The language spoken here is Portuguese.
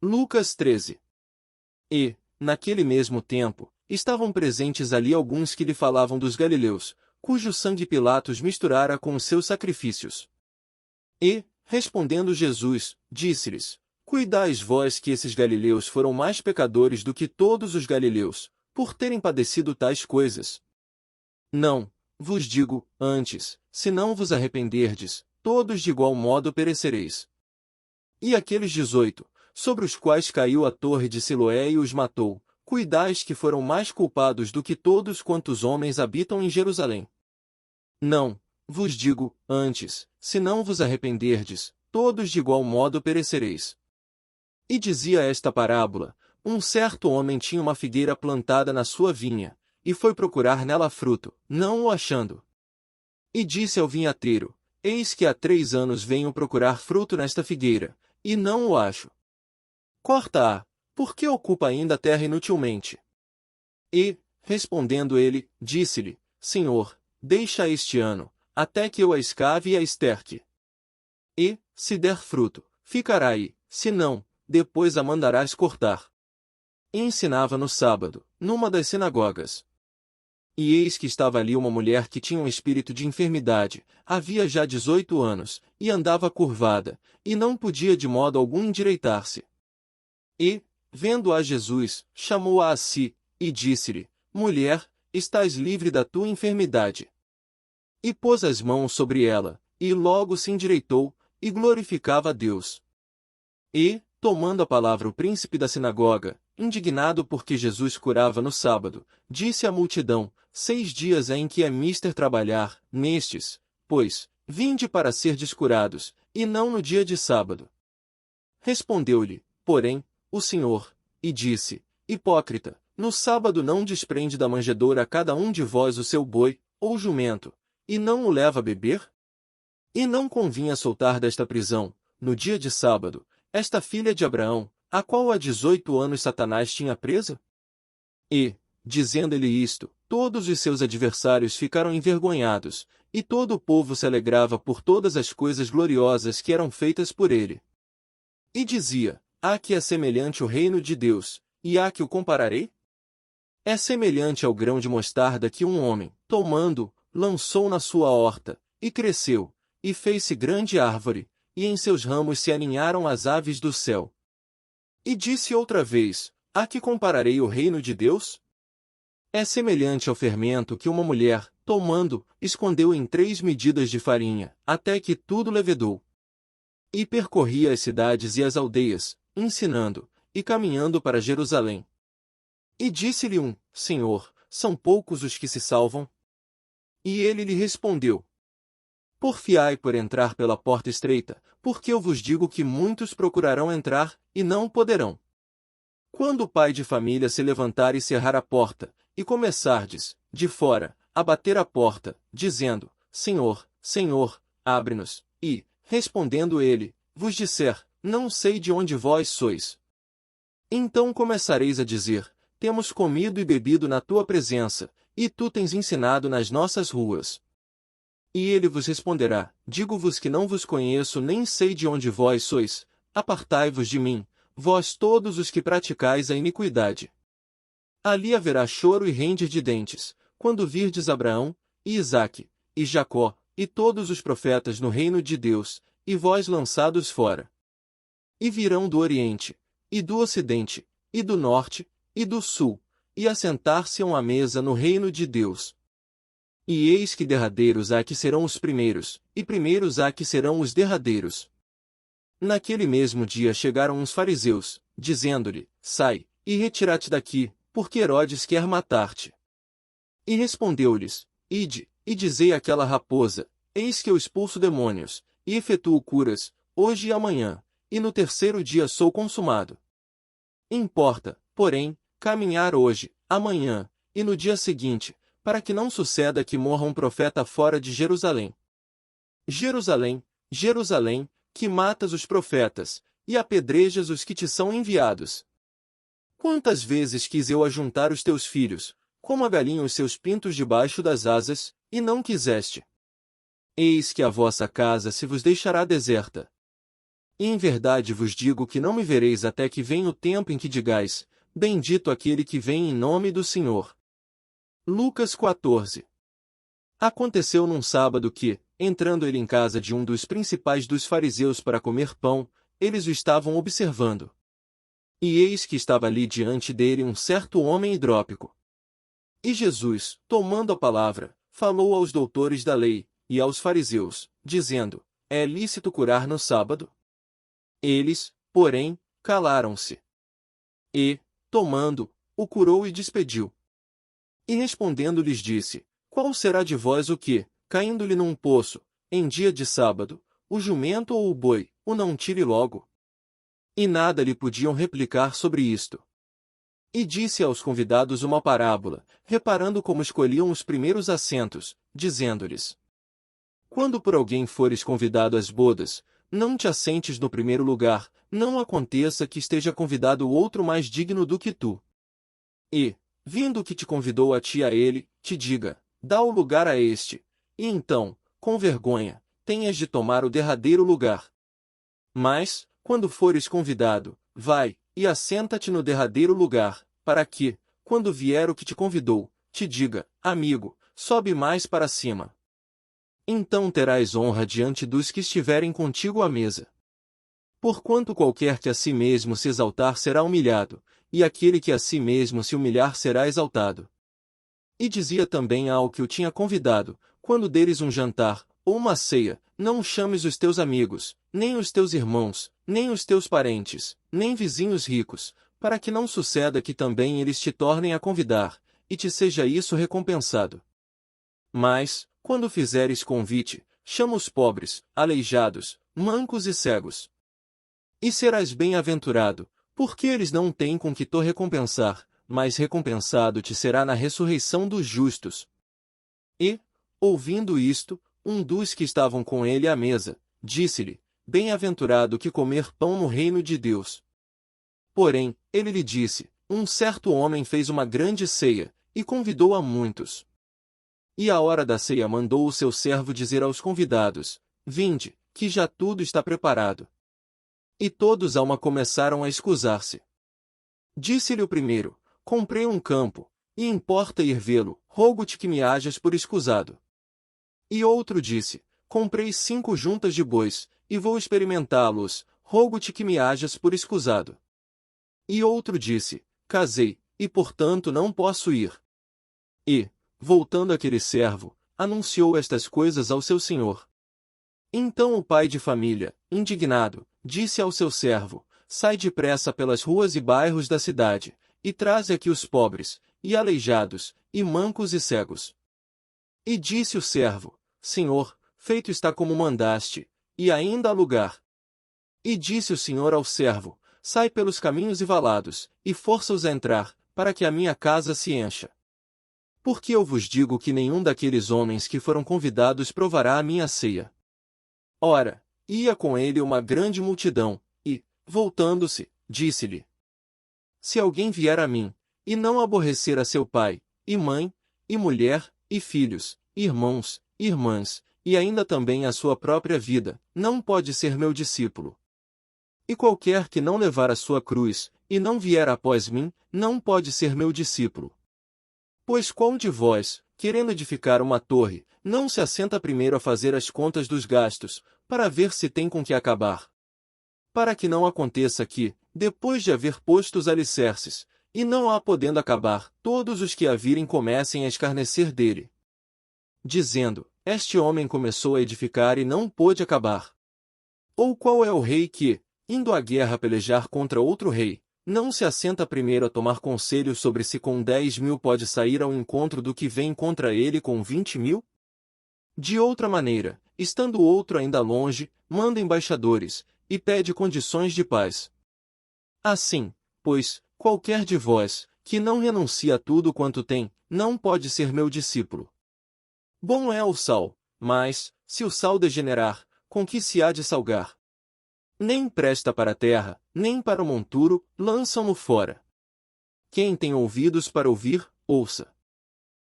Lucas 13. E, naquele mesmo tempo, estavam presentes ali alguns que lhe falavam dos galileus, cujo sangue Pilatos misturara com os seus sacrifícios. E, respondendo Jesus, disse-lhes: Cuidais vós que esses galileus foram mais pecadores do que todos os galileus, por terem padecido tais coisas. Não, vos digo, antes, se não vos arrependerdes, todos de igual modo perecereis. E aqueles 18, sobre os quais caiu a torre de Siloé e os matou, cuidais que foram mais culpados do que todos quantos homens habitam em Jerusalém. Não, vos digo, antes, se não vos arrependerdes, todos de igual modo perecereis. E dizia esta parábola: um certo homem tinha uma figueira plantada na sua vinha, e foi procurar nela fruto, não o achando. E disse ao vinhateiro: Eis que há 3 anos venho procurar fruto nesta figueira, e não o acho. Corta-a, porque ocupa ainda a terra inutilmente. E, respondendo ele, disse-lhe: Senhor, deixa este ano, até que eu a escave e a esterque. E, se der fruto, ficará aí, se não, depois a mandarás cortar. E ensinava no sábado, numa das sinagogas. E eis que estava ali uma mulher que tinha um espírito de enfermidade, havia já 18 anos, e andava curvada, e não podia de modo algum endireitar-se. E, vendo-a Jesus, chamou-a a si, e disse-lhe: Mulher, estás livre da tua enfermidade. E pôs as mãos sobre ela, e logo se endireitou, e glorificava a Deus. E, tomando a palavra o príncipe da sinagoga, indignado porque Jesus curava no sábado, disse à multidão: 6 dias é em que é mister trabalhar, nestes, pois, vinde para serdes curados, e não no dia de sábado. Respondeu-lhe, porém, o Senhor, e disse: Hipócrita, no sábado não desprende da manjedoura a cada um de vós o seu boi, ou jumento, e não o leva a beber? E não convinha soltar desta prisão, no dia de sábado, esta filha de Abraão, a qual há 18 anos Satanás tinha presa? E, dizendo-lhe isto, todos os seus adversários ficaram envergonhados, e todo o povo se alegrava por todas as coisas gloriosas que eram feitas por ele. E dizia: Há que é semelhante o reino de Deus, e há que o compararei? É semelhante ao grão de mostarda que um homem, tomando, lançou na sua horta, e cresceu, e fez-se grande árvore, e em seus ramos se aninharam as aves do céu. E disse outra vez: A que compararei o reino de Deus? É semelhante ao fermento que uma mulher, tomando, escondeu em 3 medidas de farinha, até que tudo levedou. E percorria as cidades e as aldeias, ensinando, e caminhando para Jerusalém. E disse-lhe um: Senhor, são poucos os que se salvam? E ele lhe respondeu: Porfiai por entrar pela porta estreita, porque eu vos digo que muitos procurarão entrar, e não poderão. Quando o pai de família se levantar e cerrar a porta, e começardes, de fora, a bater a porta, dizendo: Senhor, Senhor, abre-nos, e, respondendo ele, vos disser: Não sei de onde vós sois. Então começareis a dizer: Temos comido e bebido na tua presença, e tu tens ensinado nas nossas ruas. E ele vos responderá: Digo-vos que não vos conheço nem sei de onde vós sois, apartai-vos de mim, vós todos os que praticais a iniquidade. Ali haverá choro e ranger de dentes, quando virdes Abraão, e Isaque, e Jacó, e todos os profetas no reino de Deus, e vós lançados fora. E virão do Oriente, e do Ocidente, e do Norte, e do Sul, e assentar-se-ão à mesa no reino de Deus. E eis que derradeiros há que serão os primeiros, e primeiros há que serão os derradeiros. Naquele mesmo dia chegaram uns fariseus, dizendo-lhe: Sai, e retira-te daqui, porque Herodes quer matar-te. E respondeu-lhes: Ide, e dizei àquela raposa: Eis que eu expulso demônios, e efetuo curas, hoje e amanhã, e no 3º dia sou consumado. Importa, porém, caminhar hoje, amanhã, e no dia seguinte, para que não suceda que morra um profeta fora de Jerusalém. Jerusalém, Jerusalém, que matas os profetas, e apedrejas os que te são enviados. Quantas vezes quis eu ajuntar os teus filhos, como a galinha os seus pintos debaixo das asas, e não quiseste. Eis que a vossa casa se vos deixará deserta. E em verdade vos digo que não me vereis até que venha o tempo em que digais, bendito aquele que vem em nome do Senhor. Lucas 14. Aconteceu num sábado que, entrando ele em casa de um dos principais dos fariseus para comer pão, eles o estavam observando. E eis que estava ali diante dele um certo homem hidrópico. E Jesus, tomando a palavra, falou aos doutores da lei, e aos fariseus, dizendo, é lícito curar no sábado? Eles, porém, calaram-se. E, tomando, o curou e despediu. E respondendo lhes disse, qual será de vós o que, caindo-lhe num poço, em dia de sábado, o jumento ou o boi, o não tire logo? E nada lhe podiam replicar sobre isto. E disse aos convidados uma parábola, reparando como escolhiam os primeiros assentos, dizendo-lhes, quando por alguém fores convidado às bodas, não te assentes no primeiro lugar, não aconteça que esteja convidado outro mais digno do que tu. E, vindo o que te convidou a ti e a ele, te diga, dá o lugar a este, e então, com vergonha, tenhas de tomar o derradeiro lugar. Mas, quando fores convidado, vai, e assenta-te no derradeiro lugar, para que, quando vier o que te convidou, te diga, amigo, sobe mais para cima. Então terás honra diante dos que estiverem contigo à mesa. Porquanto qualquer que a si mesmo se exaltar será humilhado, e aquele que a si mesmo se humilhar será exaltado. E dizia também ao que o tinha convidado, quando deres um jantar, ou uma ceia, não chames os teus amigos, nem os teus irmãos, nem os teus parentes, nem vizinhos ricos, para que não suceda que também eles te tornem a convidar, e te seja isso recompensado. Mas, quando fizeres convite, chama os pobres, aleijados, mancos e cegos. E serás bem-aventurado, porque eles não têm com que te recompensar, mas recompensado te será na ressurreição dos justos. E, ouvindo isto, um dos que estavam com ele à mesa, disse-lhe, bem-aventurado que comer pão no reino de Deus. Porém, ele lhe disse, um certo homem fez uma grande ceia, e convidou a muitos. E à hora da ceia mandou o seu servo dizer aos convidados, vinde, que já tudo está preparado. E todos a uma começaram a escusar-se. Disse-lhe o primeiro, comprei um campo, e importa ir vê-lo, rogo-te que me hajas por escusado. E outro disse, comprei 5 juntas de bois, e vou experimentá-los, rogo-te que me hajas por escusado. E outro disse, casei, e portanto não posso ir. E, voltando aquele servo, anunciou estas coisas ao seu senhor. Então o pai de família, indignado, disse ao seu servo, sai depressa pelas ruas e bairros da cidade, e traze aqui os pobres, e aleijados, e mancos e cegos. E disse o servo, Senhor, feito está como mandaste, e ainda há lugar. E disse o Senhor ao servo, sai pelos caminhos e valados, e força-os a entrar, para que a minha casa se encha. Porque eu vos digo que nenhum daqueles homens que foram convidados provará a minha ceia. Ora, ia com ele uma grande multidão, e, voltando-se, disse-lhe, se alguém vier a mim, e não aborrecer a seu pai, e mãe, e mulher, e filhos, irmãos, irmãs, e ainda também a sua própria vida, não pode ser meu discípulo. E qualquer que não levar a sua cruz, e não vier após mim, não pode ser meu discípulo. Pois qual de vós, querendo edificar uma torre, não se assenta primeiro a fazer as contas dos gastos, para ver se tem com que acabar? Para que não aconteça que, depois de haver posto os alicerces, e não há podendo acabar, todos os que a virem comecem a escarnecer dele. Dizendo, este homem começou a edificar e não pôde acabar. Ou qual é o rei que, indo à guerra pelejar contra outro rei, não se assenta primeiro a tomar conselho sobre se com 10.000 pode sair ao encontro do que vem contra ele com 20.000? De outra maneira, estando o outro ainda longe, manda embaixadores, e pede condições de paz. Assim, pois, qualquer de vós, que não renuncia a tudo quanto tem, não pode ser meu discípulo. Bom é o sal, mas, se o sal degenerar, com que se há de salgar? Nem presta para a terra, nem para o monturo, lançam-no fora. Quem tem ouvidos para ouvir, ouça.